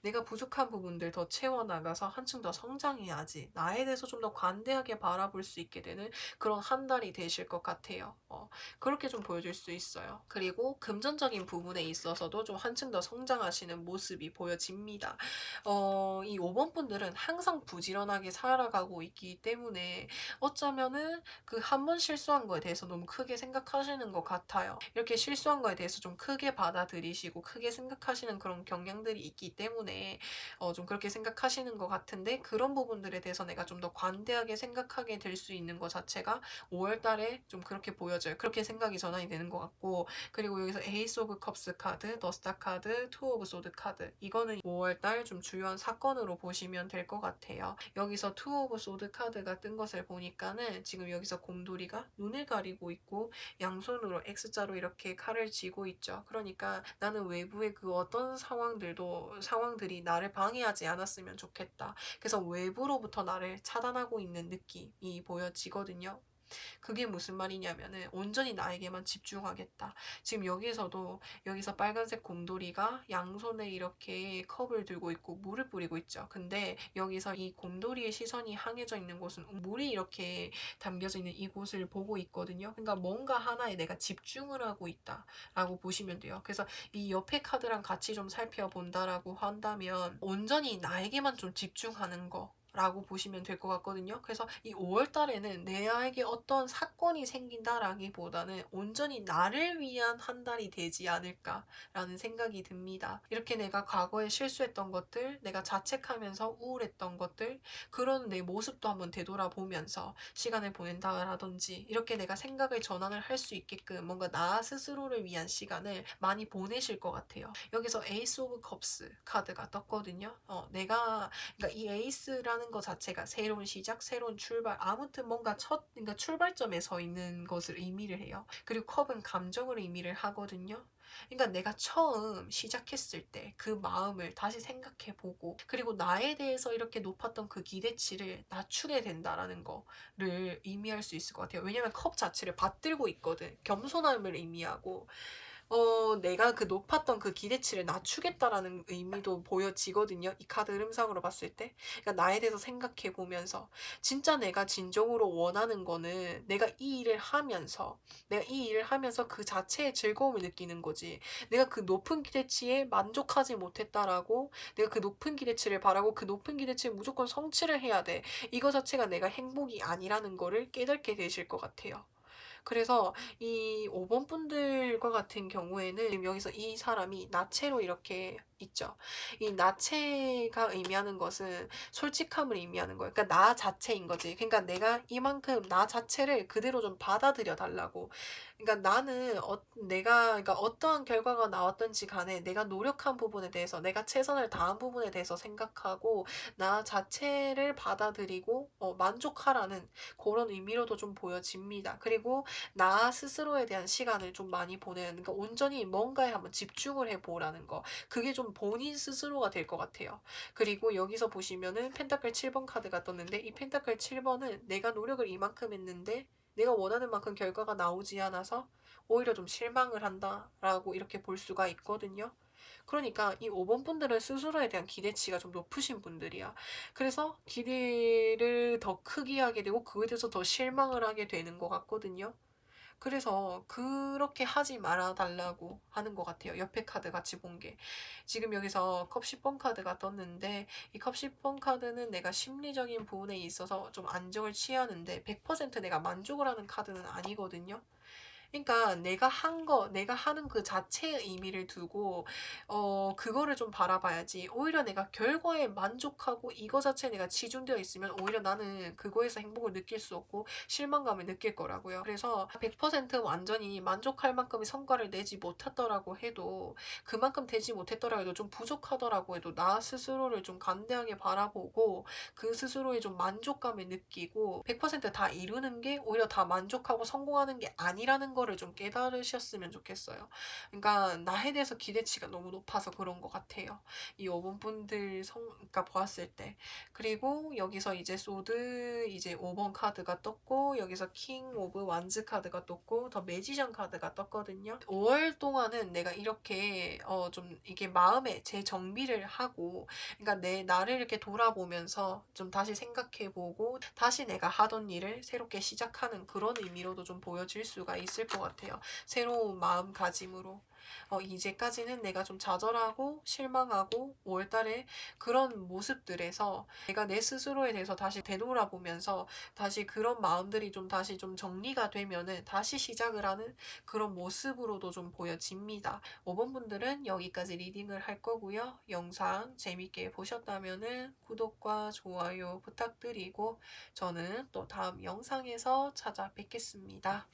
내가 부족한 부분들 더 채워나가서 한층 더 성장해야지. 나에 대해서 좀 더 관대하게 바라볼 수 있게 되는 그런 한 달이 되실 것 같아요. 그렇게 좀 보여줄 수 있어요. 그리고 금전적인 부분에 있어서도 좀 한층 더 성장하시는 모습이 보여집니다. 이 5번 분들은 항상 부지런하게 살아가고 있기 때문에 어쩌면은 그 한 번 실수한 거에 대해서 너무 크게 생각하시는 것 같아요. 이렇게 실수한 거에 대해서 좀 크게 받아들이시고 크게 생각하시는 그런 경향들이 있기 때문에 좀 그렇게 생각하시는 것 같은데 그런 부분들에 대해서 내가 좀 더 관대하게 생각하게 될 수 있는 것 자체가 5월 달에 좀 그렇게 보여져요. 그렇게 생각이 전환이 되는 것 같고 그리고 여기서 에이스 오브 컵스 카드, 더 스타 카드, 투 오브 소드 카드 이거는 5월 달 좀 주요한 사건으로 보시면 될 것 같아요. 여기서 투 오브 소드 카드가 뜬 것을 보니까는 지금 여기서 곰돌이가 눈을 가리고 있고 양손으로 X자로 이렇게 칼을 쥐고 있죠. 그러니까 나는 외부의 그 어떤 상황들이 나를 방해하지 않았으면 좋겠다. 그래서 외부로부터 나를 차단하고 있는 느낌이 보여지거든요. 그게 무슨 말이냐면은 온전히 나에게만 집중하겠다. 지금 여기서도 여기서 빨간색 곰돌이가 양손에 이렇게 컵을 들고 있고 물을 뿌리고 있죠. 근데 여기서 이 곰돌이의 시선이 항해져 있는 곳은 물이 이렇게 담겨져 있는 이곳을 보고 있거든요. 그러니까 뭔가 하나에 내가 집중을 하고 있다라고 보시면 돼요. 그래서 이 옆에 카드랑 같이 좀 살펴본다라고 한다면 온전히 나에게만 좀 집중하는 거 라고 보시면 될 것 같거든요. 그래서 이 5월 달에는 내에게 어떤 사건이 생긴다라기보다는 온전히 나를 위한 한 달이 되지 않을까라는 생각이 듭니다. 이렇게 내가 과거에 실수했던 것들, 내가 자책하면서 우울했던 것들, 그런 내 모습도 한번 되돌아보면서 시간을 보낸다라든지 이렇게 내가 생각을 전환을 할 수 있게끔 뭔가 나 스스로를 위한 시간을 많이 보내실 것 같아요. 여기서 에이스 오브 컵스 카드가 떴거든요. 그러니까 이 에이스라는 것 자체가 새로운 시작, 새로운 출발, 아무튼 뭔가 그러니까 출발점에 서 있는 것을 의미를 해요. 그리고 컵은 감정을 의미를 하거든요. 그러니까 내가 처음 시작했을 때 그 마음을 다시 생각해보고 그리고 나에 대해서 이렇게 높았던 그 기대치를 낮추게 된다라는 거를 의미할 수 있을 것 같아요. 왜냐면 컵 자체를 받들고 있거든. 겸손함을 의미하고 내가 그 높았던 그 기대치를 낮추겠다라는 의미도 보여지거든요. 이 카드 흐름상으로 봤을 때. 그러니까 나에 대해서 생각해 보면서 진짜 내가 진정으로 원하는 거는 내가 이 일을 하면서 그 자체의 즐거움을 느끼는 거지. 내가 그 높은 기대치에 만족하지 못했다라고 내가 그 높은 기대치를 바라고 그 높은 기대치에 무조건 성취를 해야 돼. 이거 자체가 내가 행복이 아니라는 거를 깨닫게 되실 것 같아요. 그래서 이 5번 분들과 같은 경우에는 지금 여기서 이 사람이 나체로 이렇게 있죠. 이 나체가 의미하는 것은 솔직함을 의미하는 거예요. 그러니까 나 자체인 거지. 그러니까 내가 이만큼 나 자체를 그대로 좀 받아들여 달라고. 그러니까 나는 그러니까 어떠한 결과가 나왔든지 간에 내가 노력한 부분에 대해서 내가 최선을 다한 부분에 대해서 생각하고 나 자체를 받아들이고 만족하라는 그런 의미로도 좀 보여집니다. 그리고 나 스스로에 대한 시간을 좀 많이 보내는 그러니까 온전히 뭔가에 한번 집중을 해보라는 거. 그게 좀 본인 스스로가 될 것 같아요. 그리고 여기서 보시면은 펜타클 7번 카드가 떴는데 이 펜타클 7번은 내가 노력을 이만큼 했는데 내가 원하는 만큼 결과가 나오지 않아서 오히려 좀 실망을 한다라고 이렇게 볼 수가 있거든요. 그러니까 이 5번 분들은 스스로에 대한 기대치가 좀 높으신 분들이야. 그래서 기대를 더 크게 하게 되고 그거에 대해서 더 실망을 하게 되는 것 같거든요. 그래서 그렇게 하지 말아 달라고 하는 것 같아요. 옆에 카드 같이 본 게. 지금 여기서 컵 10번 카드가 떴는데 이 컵 10번 카드는 내가 심리적인 부분에 있어서 좀 안정을 취하는데 100% 내가 만족을 하는 카드는 아니거든요. 그러니까 내가 하는 그 자체의 의미를 두고 그거를 좀 바라봐야지, 오히려 내가 결과에 만족하고 이거 자체에 내가 치중되어 있으면 오히려 나는 그거에서 행복을 느낄 수 없고 실망감을 느낄 거라고요. 그래서 100% 완전히 만족할 만큼의 성과를 내지 못했더라고 해도, 그만큼 되지 못했더라 해도 좀 부족하더라고 해도 나 스스로를 좀 간대하게 바라보고 그 스스로에 좀 만족감을 느끼고 100%다 이루는 게 오히려 다 만족하고 성공하는 게 아니라는 거를 좀 깨달으셨으면 좋겠어요. 그러니까 나에 대해서 기대치가 너무 높아서 그런 것 같아요. 이 5번 분들 그러니까 보았을 때. 그리고 여기서 이제 소드 이제 5번 카드가 떴고 여기서 킹 오브 완즈 카드가 떴고 더 매지션 카드가 떴거든요. 5월 동안은 내가 이렇게 좀 이게 마음에 재정비를 하고, 그러니까 내 나를 이렇게 돌아보면서 좀 다시 생각해 보고 다시 내가 하던 일을 새롭게 시작하는 그런 의미로도 좀 보여질 수가 있을 것 같아요. 새로운 마음가짐으로. 이제까지는 내가 좀 좌절하고 실망하고 5월 달에 그런 모습들에서 내가 내 스스로에 대해서 다시 되돌아보면서 다시 그런 마음들이 좀 다시 좀 정리가 되면은 다시 시작을 하는 그런 모습으로도 좀 보여집니다. 5번 분들은 여기까지 리딩을 할 거고요. 영상 재밌게 보셨다면은 구독과 좋아요 부탁드리고 저는 또 다음 영상에서 찾아뵙겠습니다.